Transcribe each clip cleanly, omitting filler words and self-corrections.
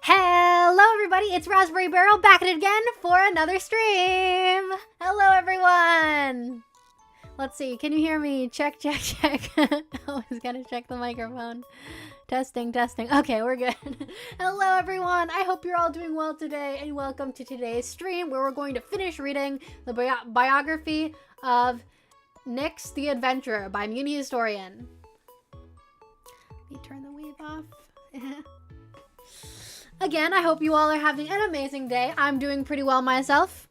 Hello everybody, it's RaspberryBeryl back at it again for another stream. Hello everyone. Let's see, can you hear me? Check, check, check. Always gotta check the microphone. Testing, testing. Okay, we're good. Hello everyone, I hope you're all doing well today and welcome to today's stream where we're going to finish reading the biography of Nyx the Adventurer by mewni-historian. Let me turn the wave off. Again, I hope you all are having an amazing day. I'm doing pretty well myself.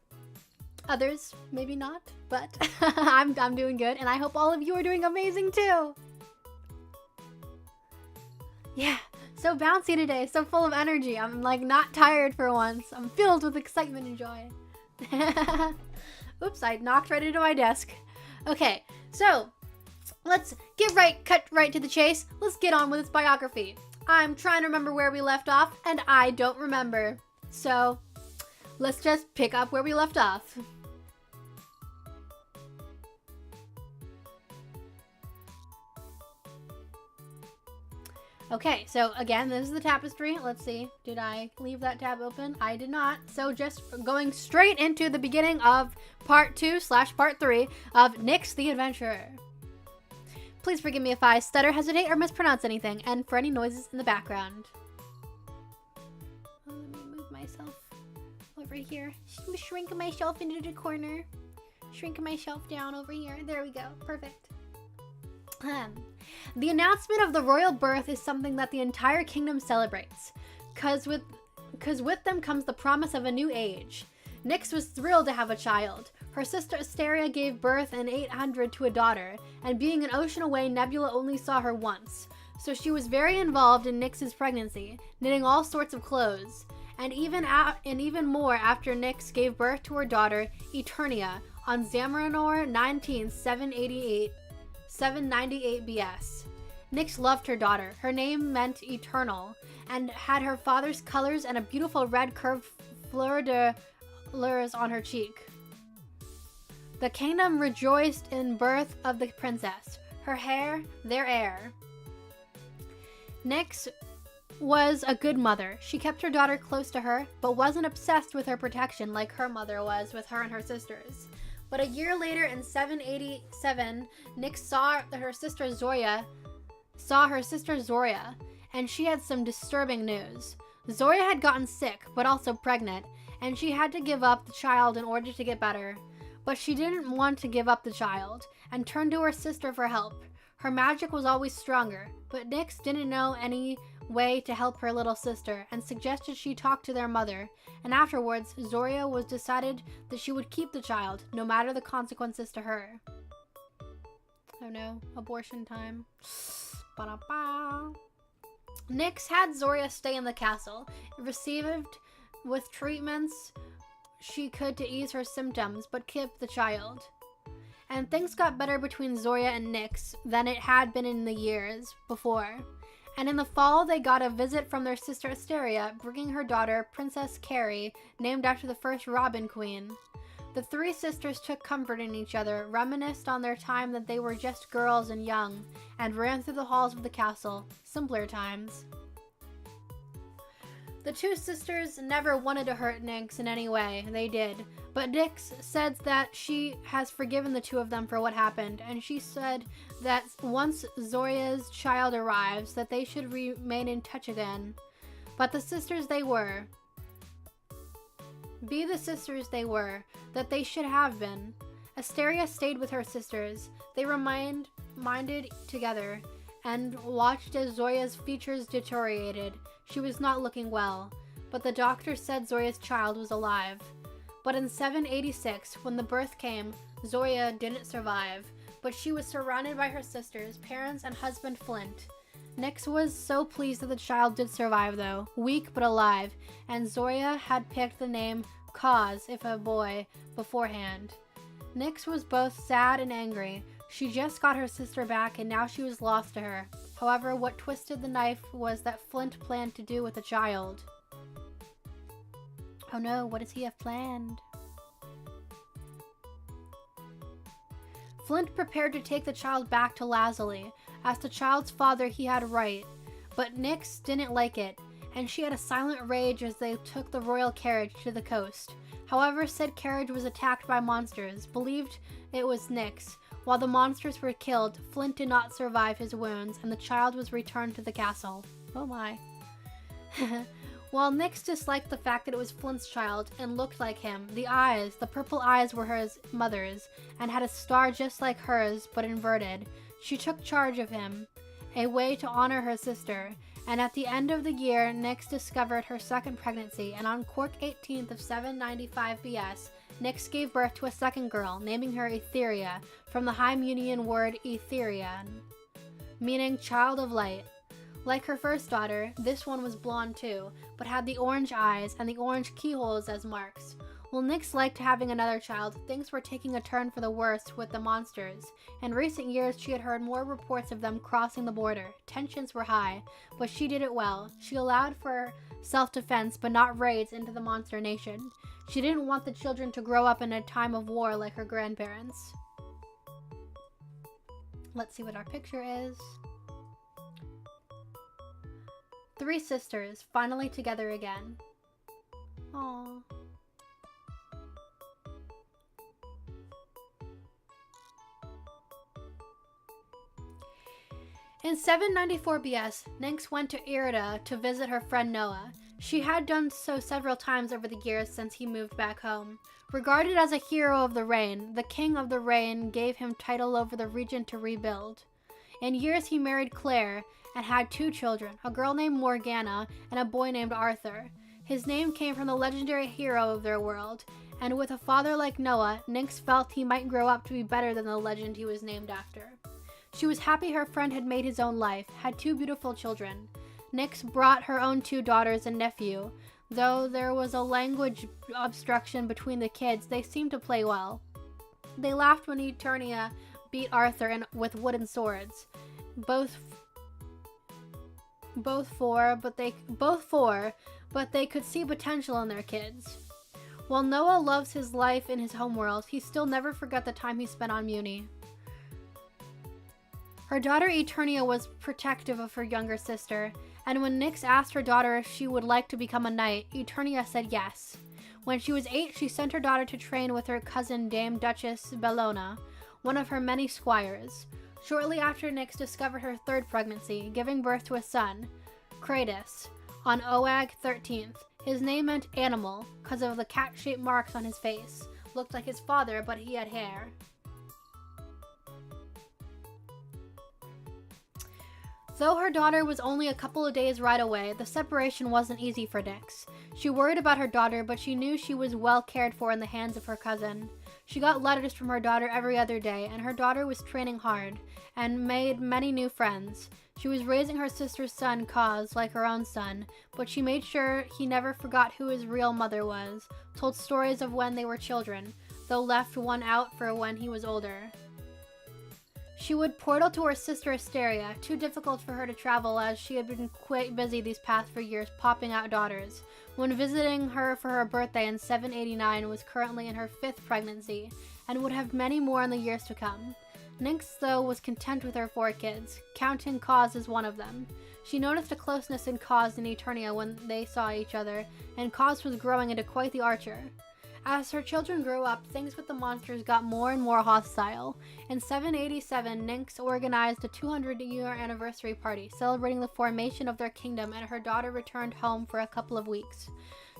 Others, maybe not, but I'm doing good, and I hope all of you are doing amazing too. Yeah, so bouncy today, so full of energy. I'm like not tired for once. I'm filled with excitement and joy. Oops, I knocked right into my desk. Okay, so let's cut right to the chase. Let's get on with this biography. I'm trying to remember where we left off, and I don't remember. So, let's just pick up where we left off. Okay, so again, this is the tapestry. Let's see, did I leave that tab open? I did not. So just going straight into the beginning of part 2/part 3 of Nyx the Adventurer. Please forgive me if I stutter, hesitate, or mispronounce anything, and for any noises in the background. Oh, let me move myself over here. Shrink myself into the corner. Shrink myself down over here. There we go. Perfect. The announcement of the royal birth is something that the entire kingdom celebrates, cause with them comes the promise of a new age. Nyx was thrilled to have a child. Her sister Asteria gave birth in 800 to a daughter, and being an ocean away, Nebula only saw her once. So she was very involved in Nyx's pregnancy, knitting all sorts of clothes, and even more after Nyx gave birth to her daughter Eternia on Zamarinor 19th, 798 BS. Nyx loved her daughter. Her name meant eternal, and had her father's colors and a beautiful red curved fleur de lis on her cheek. The kingdom rejoiced in birth of the princess, her hair, their heir. Nyx was a good mother. She kept her daughter close to her, but wasn't obsessed with her protection like her mother was with her and her sisters. But a year later in 787, Nyx saw her sister Zoria, and she had some disturbing news. Zoria had gotten sick, but also pregnant, and she had to give up the child in order to get better. But she didn't want to give up the child, and turned to her sister for help. Her magic was always stronger, but Nyx didn't know any way to help her little sister, and suggested she talk to their mother, and afterwards, Zoria was decided that she would keep the child, no matter the consequences to her. Oh no, abortion time. Ba-da-ba. Nyx had Zoria stay in the castle, received with treatments she could to ease her symptoms, but kept the child. And things got better between Zoria and Nyx than it had been in the years before. And in the fall, they got a visit from their sister Asteria, bringing her daughter, Princess Carrie, named after the first Robin Queen. The three sisters took comfort in each other, reminisced on their time that they were just girls and young, and ran through the halls of the castle. Simpler times. The two sisters never wanted to hurt Nyx in any way. They did. But Nyx said that she has forgiven the two of them for what happened, and she said that once Zoria's child arrives, that they should remain in touch again. But the sisters they were. Be the sisters they were, that they should have been. Asteria stayed with her sisters. They minded together, and watched as Zoria's features deteriorated. She was not looking well, but the doctor said Zoria's child was alive. But in 786, when the birth came, Zoria didn't survive, but she was surrounded by her sisters, parents, and husband Flint. Nyx was so pleased that the child did survive though, weak but alive, and Zoria had picked the name Cause, if a boy, beforehand. Nyx was both sad and angry. She just got her sister back and now she was lost to her. However, what twisted the knife was that Flint planned to do with the child. Oh no, what does he have planned? Flint prepared to take the child back to Lazuli. As the child's father, he had right, but Nyx didn't like it, and she had a silent rage as they took the royal carriage to the coast. However, said carriage was attacked by monsters, believed it was Nyx. While the monsters were killed, Flint did not survive his wounds, and the child was returned to the castle. Oh my. While Nyx disliked the fact that it was Flint's child and looked like him, the purple eyes were her mother's, and had a star just like hers, but inverted. She took charge of him, a way to honor her sister, and at the end of the year, Nyx discovered her second pregnancy, and on Cork 18th of 795 BS, Nyx gave birth to a second girl, naming her Etheria, from the High Munian word Etherian, meaning child of light. Like her first daughter, this one was blonde too, but had the orange eyes and the orange keyholes as marks. While Nyx liked having another child, things were taking a turn for the worse with the monsters. In recent years, she had heard more reports of them crossing the border. Tensions were high, but she did it well. She allowed for self-defense, but not raids into the monster nation. She didn't want the children to grow up in a time of war like her grandparents. Let's see what our picture is. Three sisters, finally together again. Aww. In 794 BS, Nyx went to Irida to visit her friend Noah. She had done so several times over the years since he moved back home. Regarded as a hero of the rain, the king of the rain gave him title over the region to rebuild. In years he married Claire and had two children, a girl named Morgana and a boy named Arthur. His name came from the legendary hero of their world, and with a father like Noah, Nyx felt he might grow up to be better than the legend he was named after. She was happy her friend had made his own life, had two beautiful children. Nyx brought her own two daughters and nephew. Though there was a language obstruction between the kids, they seemed to play well. They laughed when Eternia beat Arthur with wooden swords. Both four, but they could see potential in their kids. While Noah loves his life in his homeworld, he still never forgot the time he spent on Mewni. Her daughter Eternia was protective of her younger sister, and when Nyx asked her daughter if she would like to become a knight, Eternia said yes. When she was 8, she sent her daughter to train with her cousin Dame Duchess Bellona, one of her many squires. Shortly after, Nyx discovered her third pregnancy, giving birth to a son, Kratos, on Oag 13th. His name meant animal, because of the cat-shaped marks on his face, looked like his father, but he had hair. Though her daughter was only a couple of days' ride away, the separation wasn't easy for Nyx. She worried about her daughter, but she knew she was well cared for in the hands of her cousin. She got letters from her daughter every other day, and her daughter was training hard and made many new friends. She was raising her sister's son, Kaz, like her own son, but she made sure he never forgot who his real mother was, told stories of when they were children, though left one out for when he was older. She would portal to her sister Asteria, too difficult for her to travel as she had been quite busy these past few years popping out daughters. When visiting her for her birthday in 789 was currently in her 5th pregnancy, and would have many more in the years to come. Nyx, though, was content with her 4 kids, counting Kaz as one of them. She noticed a closeness in Kaz and Eternia when they saw each other, and Kaz was growing into quite the archer. As her children grew up, things with the monsters got more and more hostile. In 787, Nyx organized a 200-year anniversary party, celebrating the formation of their kingdom, and her daughter returned home for a couple of weeks.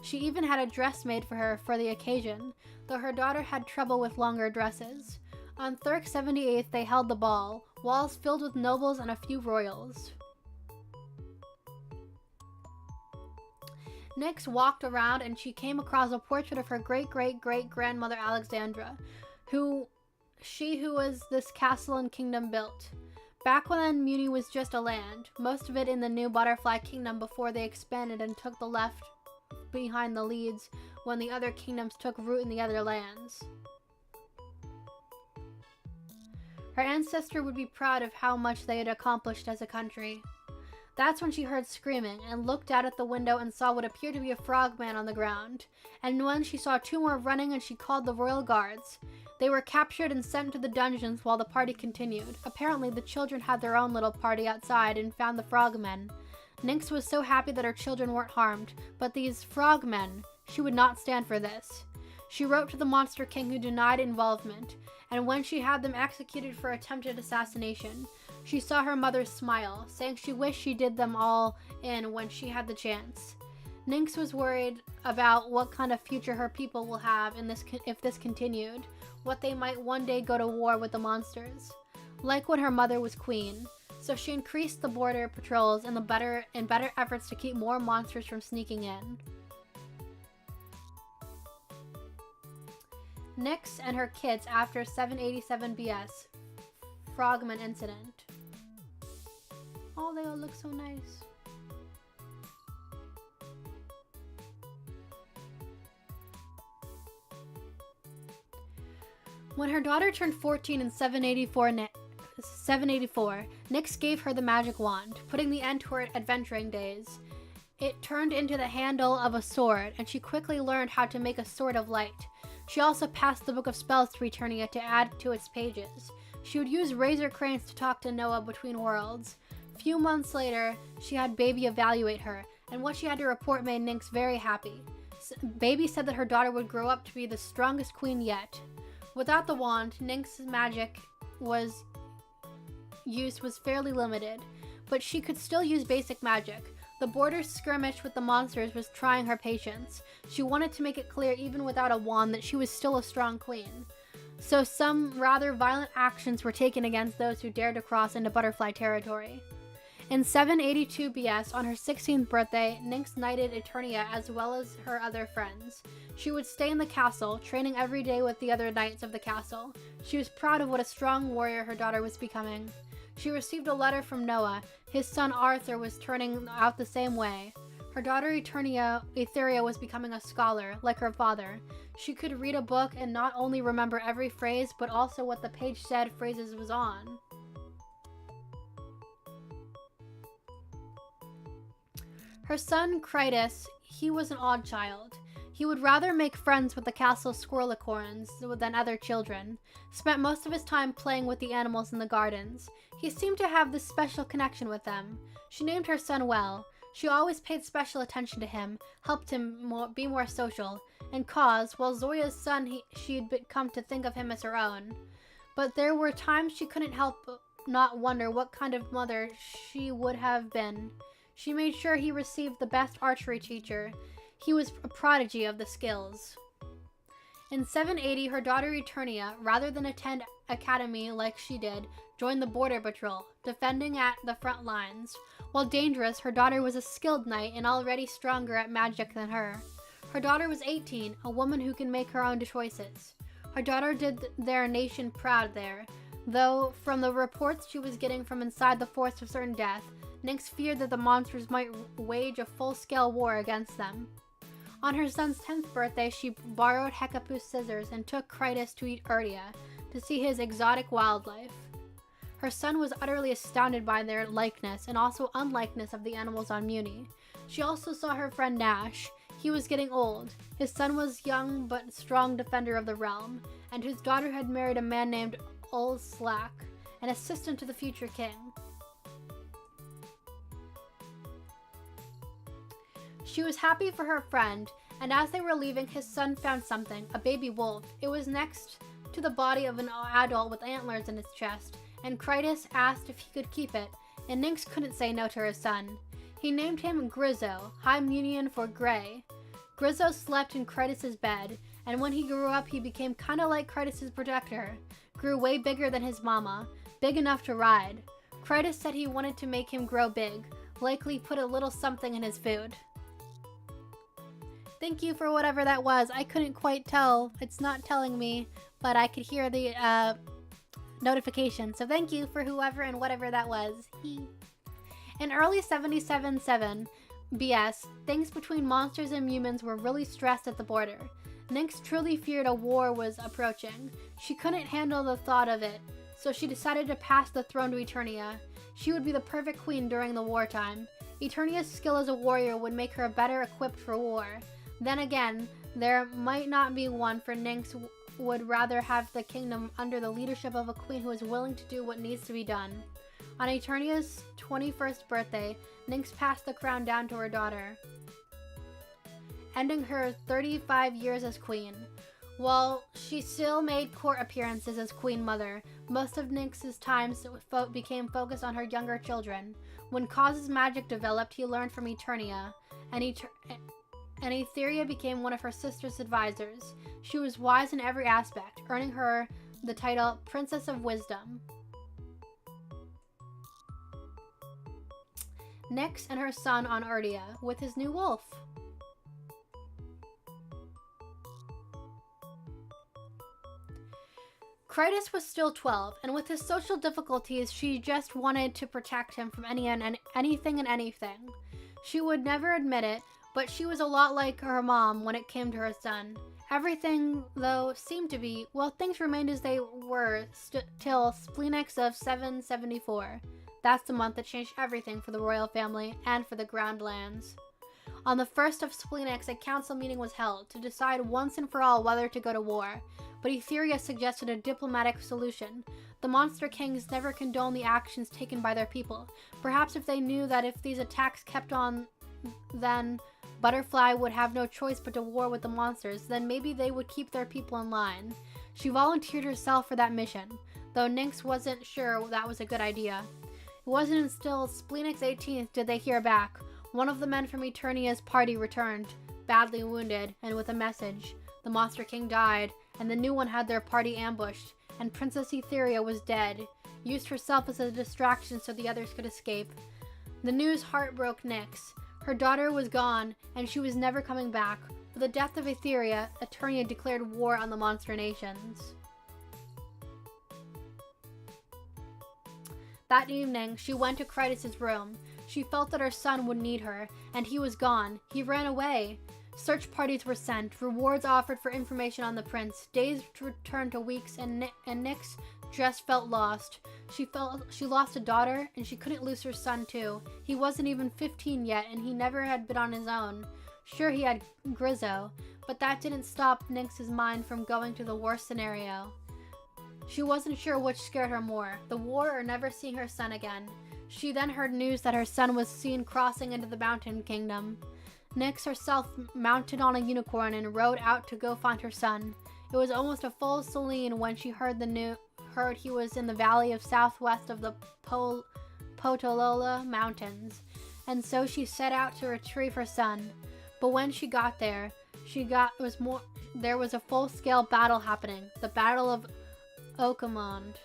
She even had a dress made for her for the occasion, though her daughter had trouble with longer dresses. On Thurk 78th, they held the ball, walls filled with nobles and a few royals. Nyx walked around and she came across a portrait of her great-great-great-grandmother Alexandra, who was this castle and kingdom built. Back when Mewni was just a land, most of it in the new Butterfly Kingdom before they expanded and took the left behind the leads when the other kingdoms took root in the other lands. Her ancestor would be proud of how much they had accomplished as a country. That's when she heard screaming and looked out at the window and saw what appeared to be a frogman on the ground. And when she saw 2 more running and she called the royal guards. They were captured and sent to the dungeons while the party continued. Apparently the children had their own little party outside and found the frogmen. Nyx was so happy that her children weren't harmed, but these frogmen, she would not stand for this. She wrote to the Monster King who denied involvement, and when she had them executed for attempted assassination, she saw her mother smile, saying she wished she did them all in when she had the chance. Nyx was worried about what kind of future her people will have if this continued, what they might one day go to war with the monsters. Like when her mother was queen, so she increased the border patrols and better efforts to keep more monsters from sneaking in. Nyx and her kids after 787 BS Frogman incident. Oh, they all look so nice. When her daughter turned 14 in 784, Nyx gave her the magic wand, putting the end to her adventuring days. It turned into the handle of a sword, and she quickly learned how to make a sword of light. She also passed the Book of Spells to Eternia to add to its pages. She would use razor cranes to talk to Noah between worlds. Few months later, she had Baby evaluate her, and what she had to report made Nyx very happy. Baby said that her daughter would grow up to be the strongest queen yet. Without the wand, Nyx's magic was fairly limited, but she could still use basic magic. The border skirmish with the monsters was trying her patience. She wanted to make it clear even without a wand that she was still a strong queen. So some rather violent actions were taken against those who dared to cross into butterfly territory. In 782 BS, on her 16th birthday, Nyx knighted Eternia as well as her other friends. She would stay in the castle, training every day with the other knights of the castle. She was proud of what a strong warrior her daughter was becoming. She received a letter from Noah. His son Arthur was turning out the same way. Her daughter Etheria was becoming a scholar, like her father. She could read a book and not only remember every phrase, but also what the page said phrases was on. Her son, Critus, he was an odd child. He would rather make friends with the castle's squirrelicorns than other children, spent most of his time playing with the animals in the gardens. He seemed to have this special connection with them. She named her son Well. She always paid special attention to him, helped him be more social, and Kaz, while Zoya's son, she had come to think of him as her own. But there were times she couldn't help not wonder what kind of mother she would have been. She made sure he received the best archery teacher. He was a prodigy of the skills. In 780, her daughter Eternia, rather than attend academy like she did, joined the border patrol, defending at the front lines. While dangerous, her daughter was a skilled knight and already stronger at magic than her. Her daughter was 18, a woman who can make her own choices. Her daughter did their nation proud there, though from the reports she was getting from inside the Forest of Certain Death, Nyx feared that the monsters might wage a full-scale war against them. On her son's 10th birthday, she borrowed Hecapu's scissors and took Critus to Eternia to see his exotic wildlife. Her son was utterly astounded by their likeness and also unlikeness of the animals on Mewni. She also saw her friend Nash. He was getting old. His son was young but strong defender of the realm, and his daughter had married a man named Ul Slack, an assistant to the future king. She was happy for her friend, and as they were leaving, his son found something, a baby wolf. It was next to the body of an adult with antlers in its chest, and Critus asked if he could keep it, and Nyx couldn't say no to her son. He named him Grizzo, High Munian for Grey. Grizzo slept in Critus's bed, and when he grew up, he became kinda like Critus's protector. Grew way bigger than his mama, big enough to ride. Critus said he wanted to make him grow big, likely put a little something in his food. Thank you for whatever that was. I couldn't quite tell. It's not telling me, but I could hear the notification. So thank you for whoever and whatever that was. In early 77-7 BS, things between monsters and humans were really stressed at the border. Nyx truly feared a war was approaching. She couldn't handle the thought of it, so she decided to pass the throne to Eternia. She would be the perfect queen during the wartime. Eternia's skill as a warrior would make her better equipped for war. Then again, there might not be one, for Nyx would rather have the kingdom under the leadership of a queen who is willing to do what needs to be done. On Eternia's 21st birthday, Nyx passed the crown down to her daughter, ending her 35 years as queen. While she still made court appearances as queen mother, most of Nyx's time became focused on her younger children. When Cause's magic developed, he learned from Eternia, and Etheria became one of her sister's advisors. She was wise in every aspect, earning her the title Princess of Wisdom. Nyx and her son on Erdia with his new wolf. Critus was still 12, and with his social difficulties, she just wanted to protect him from anything and anything. She would never admit it, but she was a lot like her mom when it came to her son. Everything, though, seemed to be, well, things remained as they were till Spleenix of 774. That's the month that changed everything for the royal family and for the ground lands. On the 1st of Spleenix, a council meeting was held to decide once and for all whether to go to war, but Etheria suggested a diplomatic solution. The Monster Kings never condoned the actions taken by their people. Perhaps if they knew that if these attacks kept on, then Butterfly would have no choice but to war with the monsters, then maybe they would keep their people in line. She volunteered herself for that mission, though Nyx wasn't sure that was a good idea. It wasn't until Spleenix 18th did they hear back. One of the men from Eternia's party returned, badly wounded, and with a message. The Monster King died, and the new one had their party ambushed, and Princess Etheria was dead, used herself as a distraction so the others could escape. The news heartbroke Nyx. Her daughter was gone, and she was never coming back. With the death of Etheria, Eternia declared war on the monster nations. That evening, she went to Critus's room. She felt that her son would need her, and he was gone. He ran away. Search parties were sent, rewards offered for information on the prince. Days turned to weeks, and Nyx just felt lost. She lost a daughter, and she couldn't lose her son too. He wasn't even 15 yet, and he never had been on his own. Sure, he had Grizzo, but that didn't stop Nyx's mind from going to the worst scenario. She wasn't sure which scared her more, the war or never seeing her son again. She then heard news that her son was seen crossing into the Mountain Kingdom. Nyx herself mounted on a unicorn and rode out to go find her son. It was almost a full Selene when she heard he was in the valley of southwest of the Potolola Mountains, and so she set out to retrieve her son. But when she got there, she there was a full-scale battle happening, the Battle of Oakamond.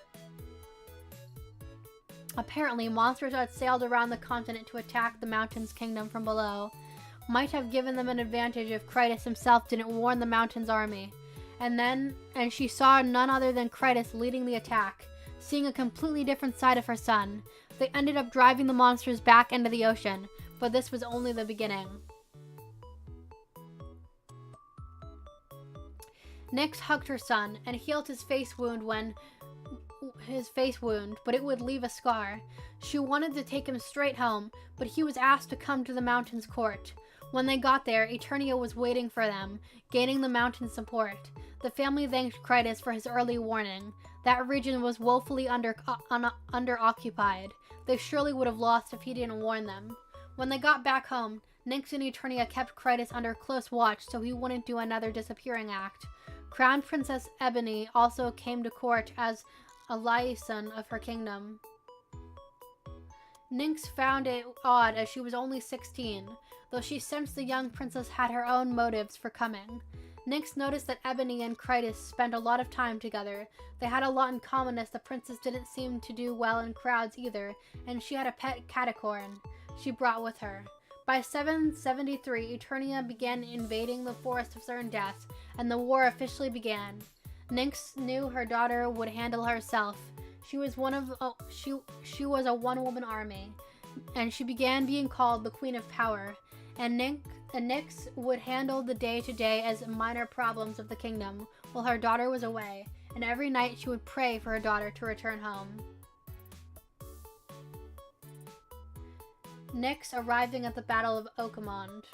Apparently, monsters had sailed around the continent to attack the Mountain's kingdom from below. Might have given them an advantage if Critus himself didn't warn the Mountain's army. And she saw none other than Critus leading the attack, seeing a completely different side of her son. They ended up driving the monsters back into the ocean, but this was only the beginning. Nyx hugged her son and healed his face wound, but it would leave a scar. She wanted to take him straight home, but he was asked to come to the Mountain's court. When they got there, Eternia was waiting for them, gaining the Mountain's support. The family thanked Critus for his early warning. That region was woefully under-occupied. They surely would have lost if he didn't warn them. When they got back home, Nyx and Eternia kept Critus under close watch so he wouldn't do another disappearing act. Crown Princess Ebony also came to court as a liaison of her kingdom. Nyx found it odd as she was only 16, though she sensed the young princess had her own motives for coming. Nyx noticed that Ebony and Critus spent a lot of time together. They had a lot in common as the princess didn't seem to do well in crowds either, and she had a pet catacorn she brought with her. By 773, Eternia began invading the Forest of Certain Deaths, and the war officially began. Nyx knew her daughter would handle herself. She was she was a one-woman army, and she began being called the Queen of Power. And Nyx would handle the day-to-day as minor problems of the kingdom while her daughter was away, and every night she would pray for her daughter to return home. Nyx arriving at the Battle of Oakamond.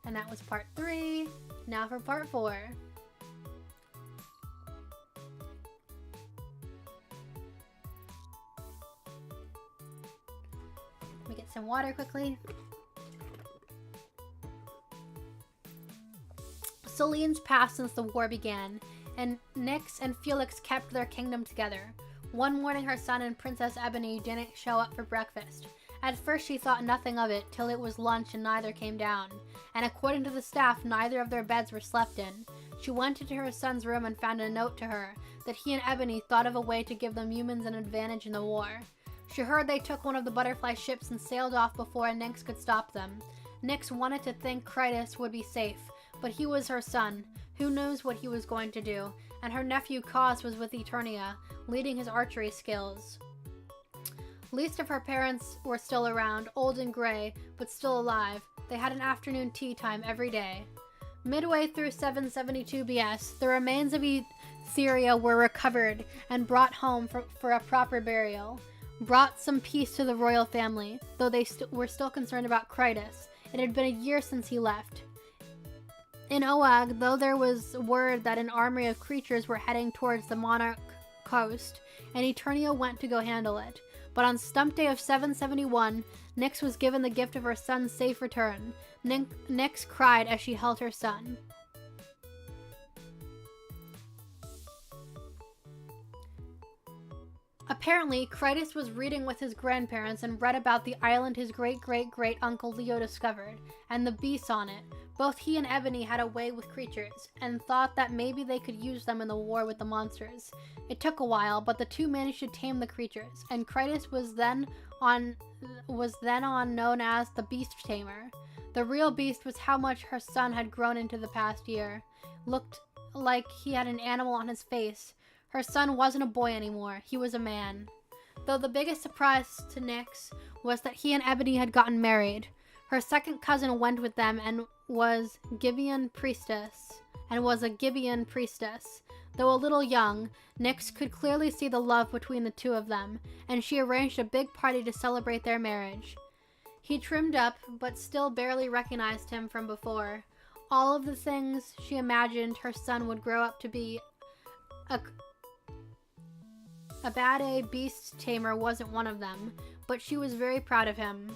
And that was part 3. Now for part 4. Let me get some water quickly. Cillians passed since the war began, and Nyx and Felix kept their kingdom together. One morning her son and Princess Ebony didn't show up for breakfast. At first she thought nothing of it till it was lunch and neither came down, and according to the staff neither of their beds were slept in. She went into her son's room and found a note to her that he and Ebony thought of a way to give them humans an advantage in the war. She heard they took one of the butterfly ships and sailed off before Nyx could stop them. Nyx wanted to think Critus would be safe, but he was her son. Who knows what he was going to do? And her nephew Cos was with Eternia, leading his archery skills. Least of her parents were still around, old and gray, but still alive. They had an afternoon tea time every day. Midway through 772 BS, the remains of Etheria were recovered and brought home for a proper burial. Brought some peace to the royal family, though they were still concerned about Critus. It had been a year since he left. In Oag, though there was word that an army of creatures were heading towards the Monarch coast, and Eternia went to go handle it. But on Stump Day of 771, Nyx was given the gift of her son's safe return. Nyx cried as she held her son. Apparently, Critus was reading with his grandparents and read about the island his great-great-great-uncle Leo discovered, and the beasts on it. Both he and Ebony had a way with creatures, and thought that maybe they could use them in the war with the monsters. It took a while, but the two managed to tame the creatures, and Critus was then on known as the Beast Tamer. The real beast was how much her son had grown into the past year. Looked like he had an animal on his face. Her son wasn't a boy anymore, he was a man. Though the biggest surprise to Nyx was that he and Ebony had gotten married. Her second cousin went with them and was a Gibeon priestess. Though a little young, Nyx could clearly see the love between the two of them, and she arranged a big party to celebrate their marriage. He trimmed up, but still barely recognized him from before. All of the things she imagined her son would grow up to be, a bad beast tamer wasn't one of them, but she was very proud of him.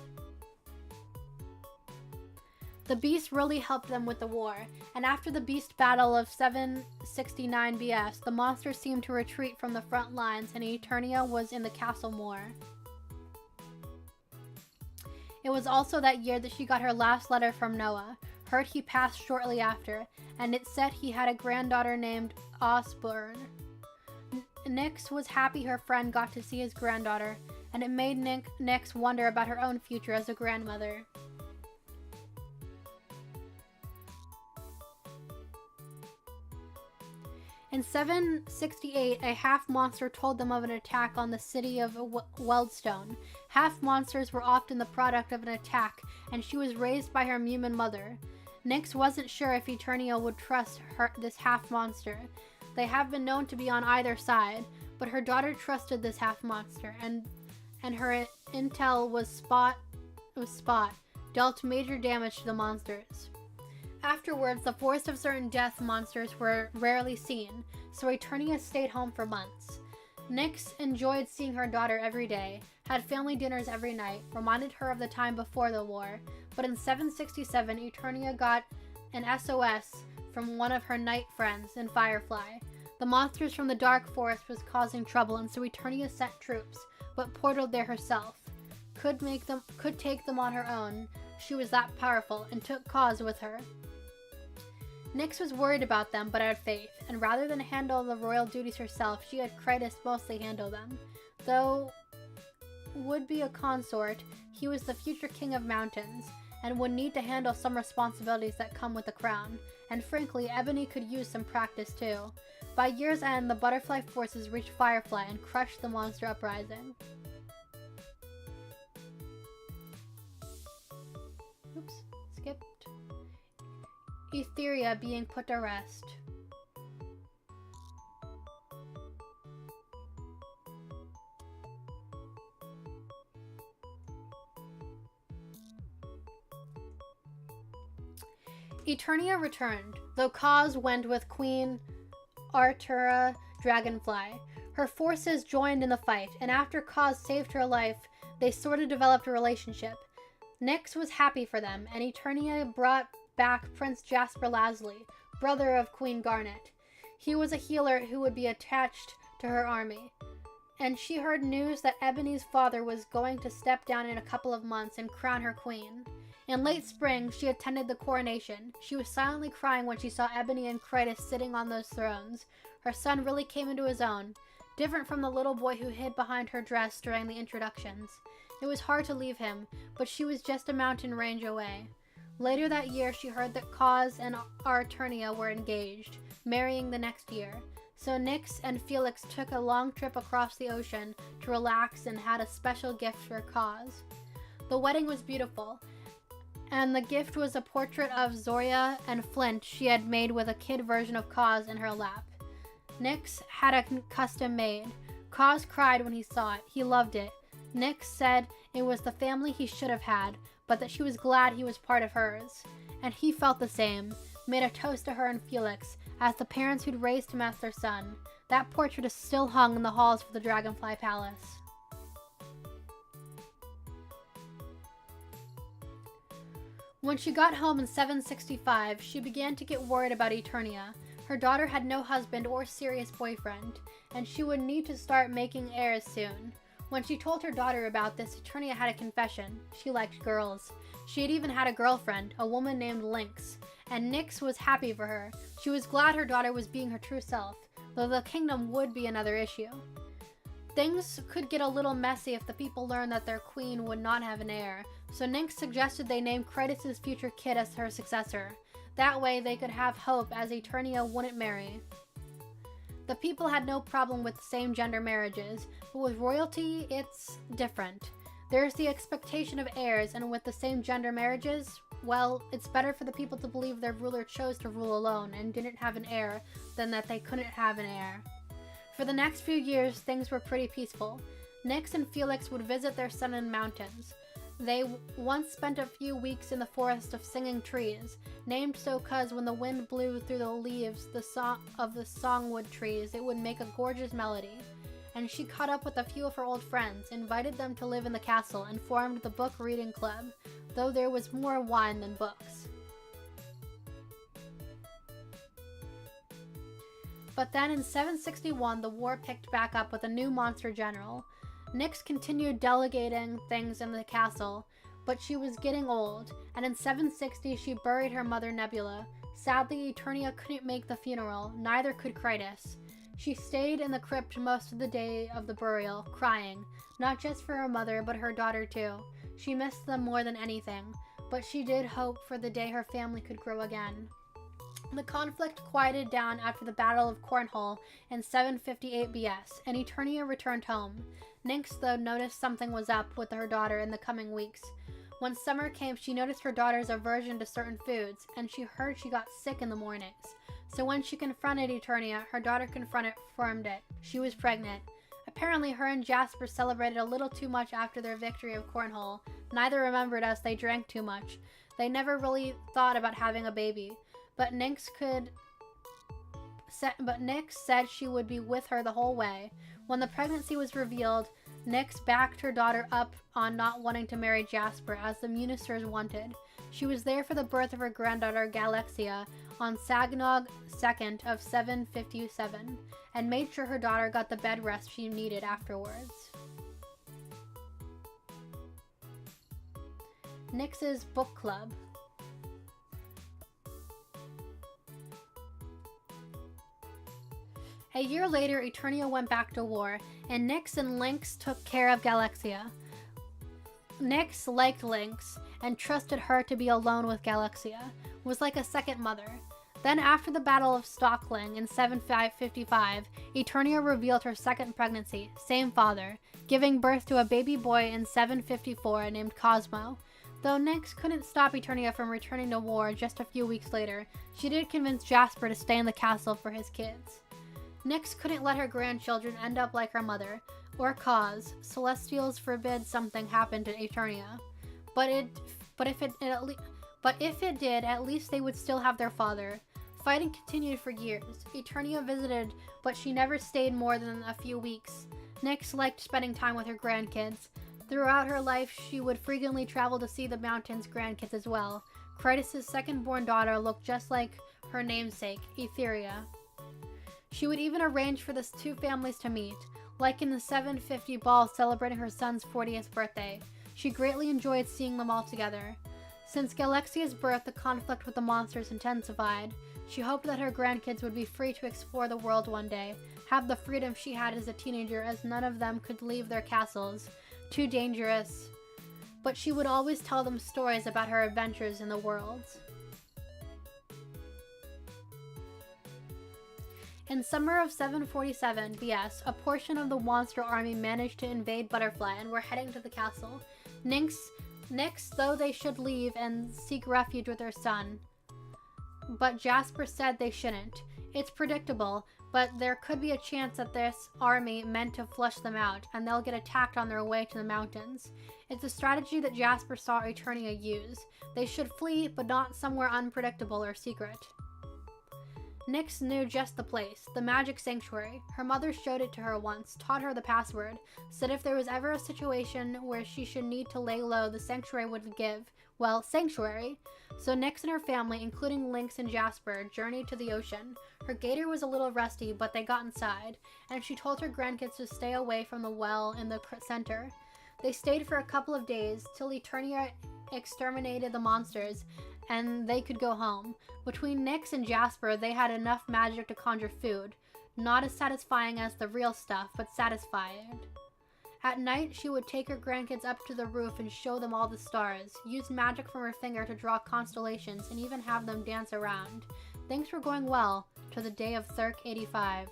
The beast really helped them with the war, and after the beast battle of 769 BS, the monsters seemed to retreat from the front lines and Eternia was in the castle more. It was also that year that she got her last letter from Noah. heard he passed shortly after, and it said he had a granddaughter named Osborne. Nyx was happy her friend got to see his granddaughter, and it made Nyx wonder about her own future as a grandmother. In 768, a half-monster told them of an attack on the city of Weldstone. Half-monsters were often the product of an attack, and she was raised by her human mother. Nyx wasn't sure if Eternia would trust this half-monster. They have been known to be on either side, but her daughter trusted this half-monster, and her intel was Spot dealt major damage to the monsters. Afterwards, the force of certain death monsters were rarely seen, so Eternia stayed home for months. Nyx enjoyed seeing her daughter every day, had family dinners every night, reminded her of the time before the war, but in 767, Eternia got an SOS from one of her knight friends in Firefly. The monsters from the Dark Forest was causing trouble, and so Eternia sent troops, but portaled there herself. Could take them on her own. She was that powerful, and took Cause with her. Nyx was worried about them, but had faith, and rather than handle the royal duties herself, she had Krytis mostly handle them. Though would be a consort, he was the future king of mountains, and would need to handle some responsibilities that come with the crown, and frankly, Ebony could use some practice too. By year's end, the butterfly forces reached Firefly and crushed the monster uprising. Oops, skipped. Etheria being put to rest. Eternia returned, though Cause went with Queen Artura Dragonfly. Her forces joined in the fight, and after Cause saved her life, they sort of developed a relationship. Nyx was happy for them, and Eternia brought back Prince Jasper Lasley, brother of Queen Garnet. He was a healer who would be attached to her army, and she heard news that Ebony's father was going to step down in a couple of months and crown her queen. In late spring, she attended the coronation. She was silently crying when she saw Ebony and Krytis sitting on those thrones. Her son really came into his own, different from the little boy who hid behind her dress during the introductions. It was hard to leave him, but she was just a mountain range away. Later that year, she heard that Cause and Eternia were engaged, marrying the next year. So Nyx and Felix took a long trip across the ocean to relax and had a special gift for Cause. The wedding was beautiful, and the gift was a portrait of Zoria and Flint she had made with a kid version of Cause in her lap. Nyx had a custom made. Cause cried when he saw it. He loved it. Nyx said it was the family he should have had, but that she was glad he was part of hers. And he felt the same, made a toast to her and Felix, as the parents who'd raised him as their son. That portrait is still hung in the halls of the Dragonfly Palace. When she got home in 765, she began to get worried about Eternia. Her daughter had no husband or serious boyfriend, and she would need to start making heirs soon. When she told her daughter about this, Eternia had a confession. She liked girls. She had even had a girlfriend, a woman named Lynx, and Nyx was happy for her. She was glad her daughter was being her true self, though the kingdom would be another issue. Things could get a little messy if the people learned that their queen would not have an heir, so Nyx suggested they name Krytis' future kid as her successor. That way they could have hope, as Eternia wouldn't marry. The people had no problem with same-gender marriages, but with royalty, it's different. There's the expectation of heirs, and with the same-gender marriages, well, it's better for the people to believe their ruler chose to rule alone and didn't have an heir than that they couldn't have an heir. For the next few years, things were pretty peaceful. Nyx and Felix would visit their son in mountains. They once spent a few weeks in the forest of singing trees, named so 'cause when the wind blew through the leaves of the songwood trees, it would make a gorgeous melody. And she caught up with a few of her old friends, invited them to live in the castle, and formed the book reading club, though there was more wine than books. But then in 761, the war picked back up with a new monster general. Nyx continued delegating things in the castle. But she was getting old, and in 760 she buried her mother Nebula. Sadly, Eternia couldn't make the funeral, neither could Critus. She stayed in the crypt most of the day of the burial, crying, not just for her mother, but her daughter too. She missed them more than anything, but she did hope for the day her family could grow again. The conflict quieted down after the Battle of Cornhole in 758 BS, and Eternia returned home. Nyx, though, noticed something was up with her daughter in the coming weeks. When summer came, she noticed her daughter's aversion to certain foods, and she heard she got sick in the mornings. So when she confronted Eternia, her daughter confirmed it. She was pregnant. Apparently, her and Jasper celebrated a little too much after their victory of Cornhole. Neither remembered as they drank too much. They never really thought about having a baby. But Nyx said she would be with her the whole way. When the pregnancy was revealed, Nyx backed her daughter up on not wanting to marry Jasper as the Munisters wanted. She was there for the birth of her granddaughter Galexia on Sagnog 2nd of 757 and made sure her daughter got the bed rest she needed afterwards. Nyx's book club. A year later, Eternia went back to war, and Nyx and Lynx took care of Galexia. Nyx liked Lynx and trusted her to be alone with Galexia, was like a second mother. Then after the Battle of Stockling in 755, Eternia revealed her second pregnancy, same father, giving birth to a baby boy in 754 named Cosmo. Though Nyx couldn't stop Eternia from returning to war just a few weeks later, she did convince Jasper to stay in the castle for his kids. Nyx couldn't let her grandchildren end up like her mother, or cause Celestials forbid something happen to Eternia. But if it did, at least they would still have their father. Fighting continued for years. Eternia visited, but she never stayed more than a few weeks. Nyx liked spending time with her grandkids. Throughout her life, she would frequently travel to see the mountain's grandkids as well. Critus' second-born daughter looked just like her namesake, Etheria. She would even arrange for the two families to meet, like in the 750 ball celebrating her son's 40th birthday. She greatly enjoyed seeing them all together. Since Galexia's birth, the conflict with the monsters intensified. She hoped that her grandkids would be free to explore the world one day, have the freedom she had as a teenager, as none of them could leave their castles. Too dangerous. But she would always tell them stories about her adventures in the world. In summer of 747 BS, a portion of the monster army managed to invade Butterfly and were heading to the castle. Nyx, though they should leave and seek refuge with her son. But Jasper said they shouldn't. It's predictable, but there could be a chance that this army meant to flush them out, and they'll get attacked on their way to the mountains. It's a strategy that Jasper saw Eternia use. They should flee, but not somewhere unpredictable or secret. Nyx knew just the place, the magic sanctuary. Her mother showed it to her once, taught her the password, said if there was ever a situation where she should need to lay low, the sanctuary would give, well, sanctuary. So Nyx and her family, including Lynx and Jasper, journeyed to the ocean. Her gator was a little rusty, but they got inside, and she told her grandkids to stay away from the well in the center. They stayed for a couple of days, till Eternia exterminated the monsters, and they could go home. Between Nyx and Jasper, they had enough magic to conjure food. Not as satisfying as the real stuff, but satisfying. At night, she would take her grandkids up to the roof and show them all the stars, use magic from her finger to draw constellations, and even have them dance around. Things were going well, to the day of Thirk 85.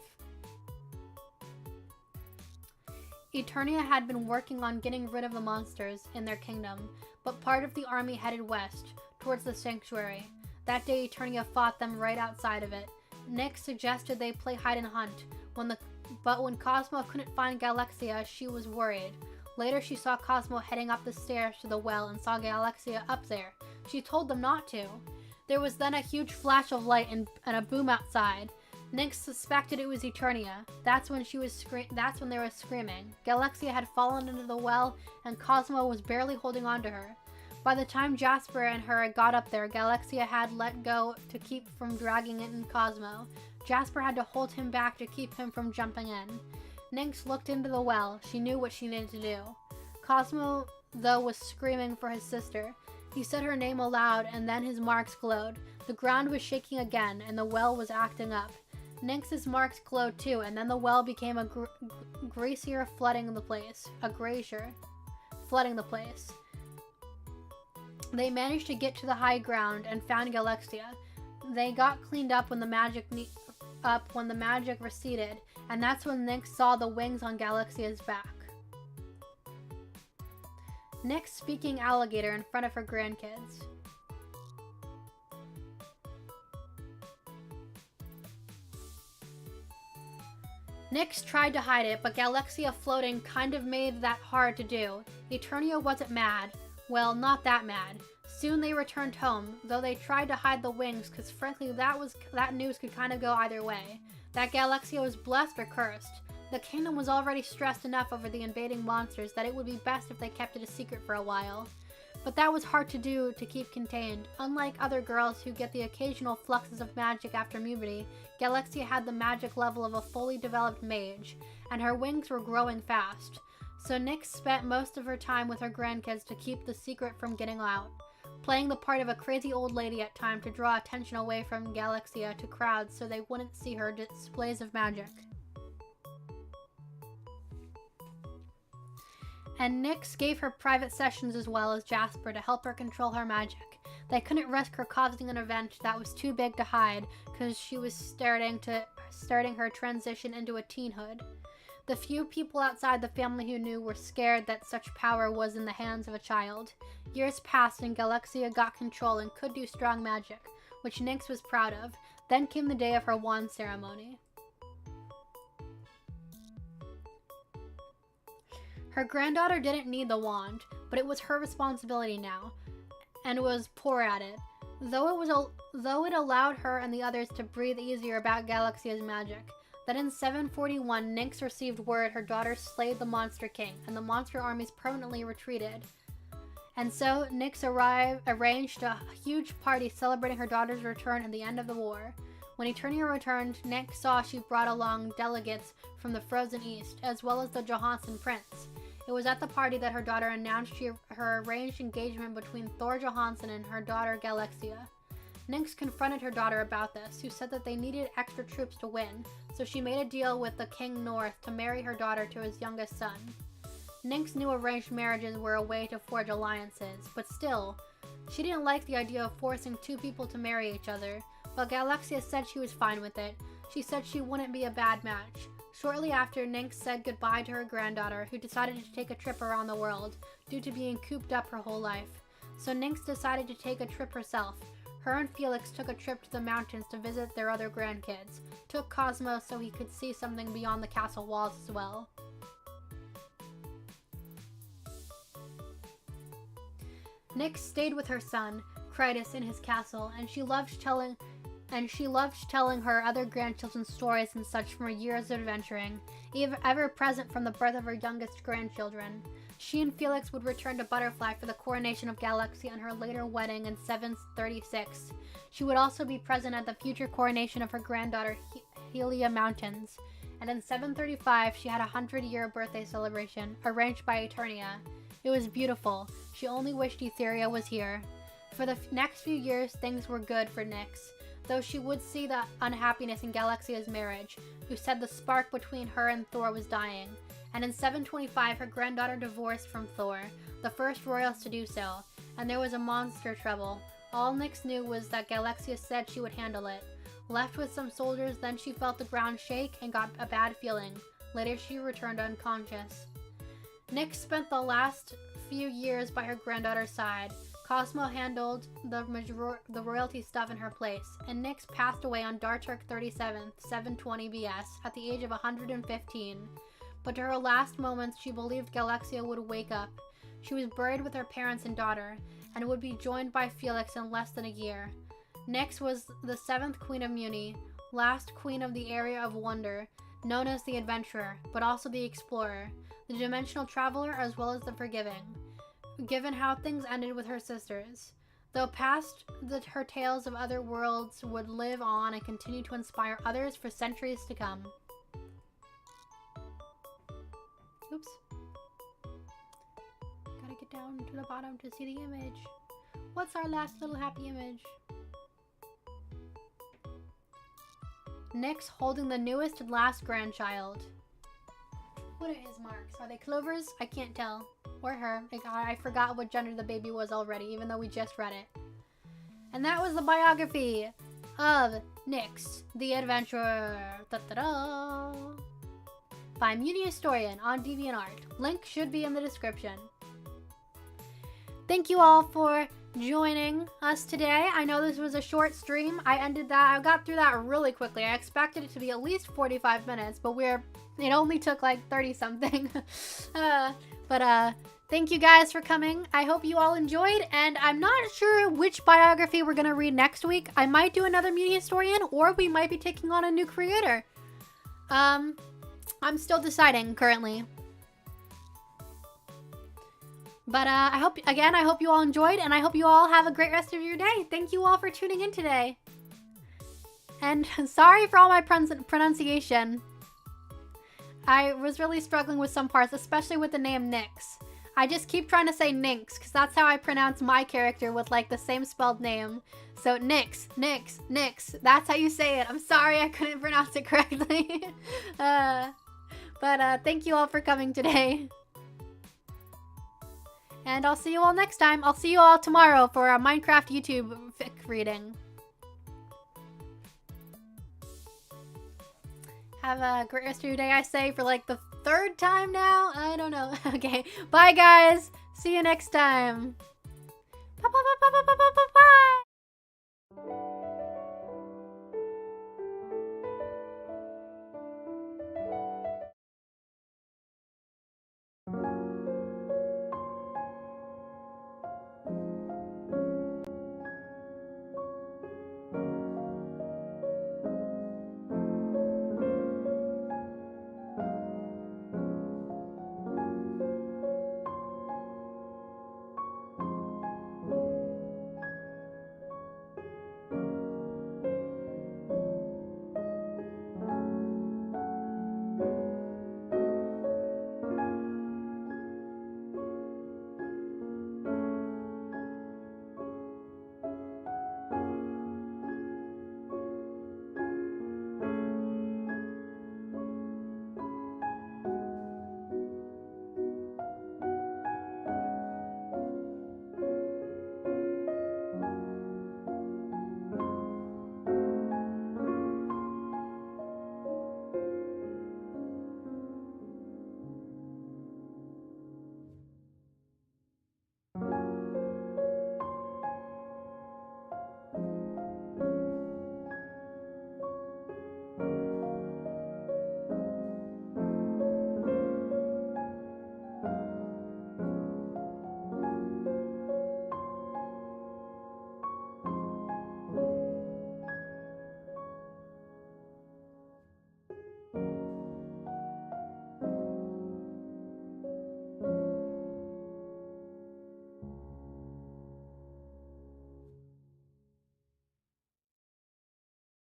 Eternia had been working on getting rid of the monsters in their kingdom, but part of the army headed west, towards the sanctuary. That day, Eternia fought them right outside of it. Nyx suggested they play hide and hunt, but when Cosmo couldn't find Galexia, she was worried. Later, she saw Cosmo heading up the stairs to the well and saw Galexia up there. She told them not to. There was then a huge flash of light and a boom outside. Nyx suspected it was Eternia. That's when they were screaming. Galexia had fallen into the well, and Cosmo was barely holding on to her. By the time Jasper and her got up there, Galexia had let go to keep from dragging in Cosmo. Jasper had to hold him back to keep him from jumping in. Nyx looked into the well. She knew what she needed to do. Cosmo though, was screaming for his sister. He said her name aloud, and then his marks glowed. The ground was shaking again, and the well was acting up. Nix's marks glowed too, and then the well became a gracier, flooding the place. They managed to get to the high ground and found Galaxia. They got cleaned up when the magic receded, and that's when Nyx saw the wings on Galaxia's back. Nyx speaking alligator in front of her grandkids. Nyx tried to hide it, but Galaxia floating kind of made that hard to do. Eternia wasn't mad. Well, not that mad. Soon they returned home, though they tried to hide the wings because frankly that news could kind of go either way. That Galaxia was blessed or cursed. The kingdom was already stressed enough over the invading monsters that it would be best if they kept it a secret for a while. But that was hard to do to keep contained. Unlike other girls who get the occasional fluxes of magic after puberty, Galaxia had the magic level of a fully developed mage, and her wings were growing fast. So Nyx spent most of her time with her grandkids to keep the secret from getting out, playing the part of a crazy old lady at times to draw attention away from Galaxia to crowds so they wouldn't see her displays of magic. And Nyx gave her private sessions as well as Jasper to help her control her magic. They couldn't risk her causing an event that was too big to hide because she was starting her transition into a teenhood. The few people outside the family who knew were scared that such power was in the hands of a child. Years passed and Galaxia got control and could do strong magic, which Nyx was proud of. Then came the day of her wand ceremony. Her granddaughter didn't need the wand, but it was her responsibility now, and was poor at it. Though it allowed her and the others to breathe easier about Galaxia's magic. Then in 741, Nyx received word her daughter slayed the Monster King, and the monster armies permanently retreated. And so, Nyx arranged a huge party celebrating her daughter's return and the end of the war. When Eternia returned, Nyx saw she brought along delegates from the Frozen East, as well as the Johansson Prince. It was at the party that her daughter announced her arranged engagement between Thor Johansson and her daughter Galaxia. Nyx confronted her daughter about this, who said that they needed extra troops to win, so she made a deal with the King North to marry her daughter to his youngest son. Nyx knew arranged marriages were a way to forge alliances, but still, she didn't like the idea of forcing two people to marry each other, but Galaxia said she was fine with it. She said she wouldn't be a bad match. Shortly after, Nyx said goodbye to her granddaughter, who decided to take a trip around the world, due to being cooped up her whole life. So Nyx decided to take a trip herself. Her and Felix took a trip to the mountains to visit their other grandkids, took Cosmo so he could see something beyond the castle walls as well. Nyx stayed with her son, Krytis, in his castle, and she loved telling her other grandchildren stories and such from her years of adventuring, ever present from the birth of her youngest grandchildren. She and Felix would return to Butterfly for the coronation of Galaxia and her later wedding in 736. She would also be present at the future coronation of her granddaughter Helia Mountains. And in 735, she had a 100-year birthday celebration, arranged by Eternia. It was beautiful. She only wished Etheria was here. For the next few years, things were good for Nyx, though she would see the unhappiness in Galaxia's marriage, who said the spark between her and Thor was dying. And in 725, her granddaughter divorced from Thor, the first royals to do so, and there was a monster trouble. All Nyx knew was that Galaxia said she would handle it. Left with some soldiers, then she felt the ground shake and got a bad feeling. Later, she returned unconscious. Nyx spent the last few years by her granddaughter's side. Cosmo handled the royalty stuff in her place, and Nyx passed away on Darturk 37th, 720 BS, at the age of 115. But to her last moments, she believed Galaxia would wake up. She was buried with her parents and daughter, and would be joined by Felix in less than a year. Nyx was the 7th Queen of Mewni, last Queen of the Area of Wonder, known as the Adventurer, but also the Explorer, the Dimensional Traveler, as well as the Forgiving, given how things ended with her sisters. Though past, her tales of other worlds would live on and continue to inspire others for centuries to come. Oops. Gotta get down to the bottom to see the image. What's our last little happy image? Nick's holding the newest and last grandchild. What are his marks? Are they clovers? I can't tell. Or her. I forgot what gender the baby was already, even though we just read it. And that was the biography of Nyx, the Adventurer. Da-da-da! By mewni-historian on DeviantArt. Link should be in the description. Thank you all for joining us today. I know this was a short stream. I got through that really quickly. I expected it to be at least 45 minutes, but it only took like 30 something. Thank you guys for coming. I hope you all enjoyed, and I'm not sure which biography we're gonna read next week. I might do another mewni-historian, or we might be taking on a new creator. I'm still deciding currently. But I hope you all enjoyed, and I hope you all have a great rest of your day. Thank you all for tuning in today. And sorry for all my pronunciation. I was really struggling with some parts, especially with the name Nyx. I just keep trying to say Nynx, because that's how I pronounce my character with like the same spelled name. So Nyx, Nyx, Nyx. That's how you say it. I'm sorry I couldn't pronounce it correctly. Thank you all for coming today. And I'll see you all next time. I'll see you all tomorrow for a Minecraft YouTube fic reading. Have a great rest of your day, I say, for like the 3rd time now? I don't know. Okay. Bye, guys. See you next time. Bye.